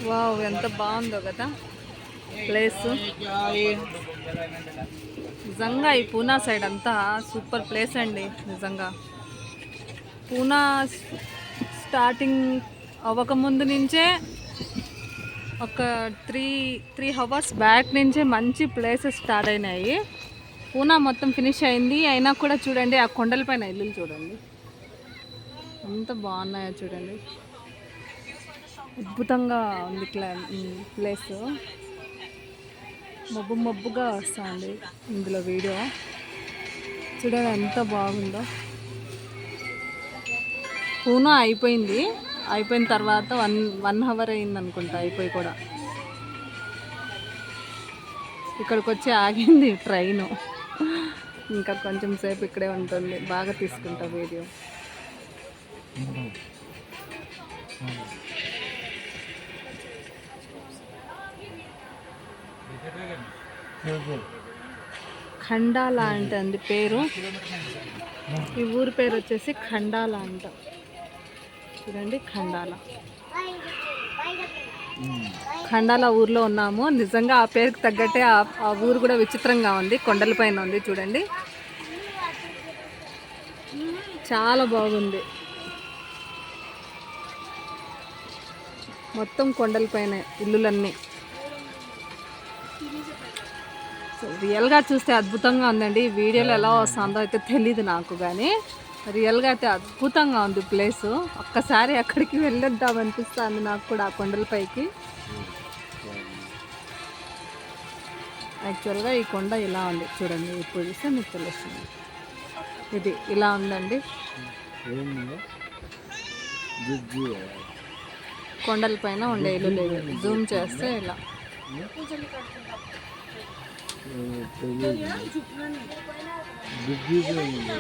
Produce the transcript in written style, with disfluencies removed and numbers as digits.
Wow, ఎంత బాగుందో కదా ప్లేస్. నిజంగా ఈ పూనా సైడ్ అంతా సూపర్ ప్లేస్ అండి. నిజంగా పూనా స్టార్టింగ్ అవ్వకముందు నుంచే ఒక త్రీ అవర్స్ బ్యాక్ నుంచే మంచి ప్లేసెస్ స్టార్ట్ అయినాయి. పూనా మొత్తం ఫినిష్ అయింది అయినా కూడా చూడండి ఆ కొండలపైన ఇల్లులు చూడండి ఎంత బాగున్నాయో చూడండి. అద్భుతంగా ఉంది ప్లేస్. మబ్బు మబ్బుగా వస్తుంది ఇందులో వీడియో చూడండి ఎంత బాగుందో. పూనా అయిపోయింది. అయిపోయిన తర్వాత వన్ అవర్ అయింది అనుకుంటా అయిపోయి కూడా. ఇక్కడికి వచ్చి ఆగింది ట్రైను. ఇంకా కొంచెం సేపు ఇక్కడే ఉంటుంది. బాగా తీసుకుంటా వీడియో. ఖండాలా అంటే అంది పేరు. ఈ ఊరి పేరు వచ్చేసి ఖండాలా అంట. చూడండి ఖండాలా ఊర్లో ఉన్నాము. నిజంగా ఆ పేరుకి తగ్గట్టే ఆ ఊరు కూడా విచిత్రంగా ఉంది. కొండల పైన ఉంది చూడండి. చాలా బాగుంది. మొత్తం కొండలపైన ఇల్లులన్నీ. రియల్గా చూస్తే అద్భుతంగా ఉందండి. వీడియోలో ఎలా వస్తుందో అయితే తెలీదు నాకు, కానీ రియల్గా అయితే అద్భుతంగా ఉంది ప్లేసు. ఒక్కసారి అక్కడికి వెళ్ళొద్దాం అనిపిస్తుంది నాకు కూడా, ఆ కొండలపైకి. యాక్చువల్గా ఈ కొండ ఇలా ఉంది చూడండి. ఇప్పుడు చూస్తే మీకు తెలుస్తుంది. ఇది ఇలా ఉందండి. కొండలపైన ఉండే ఇల్లు లేదు. జూమ్ చేస్తే ఇలా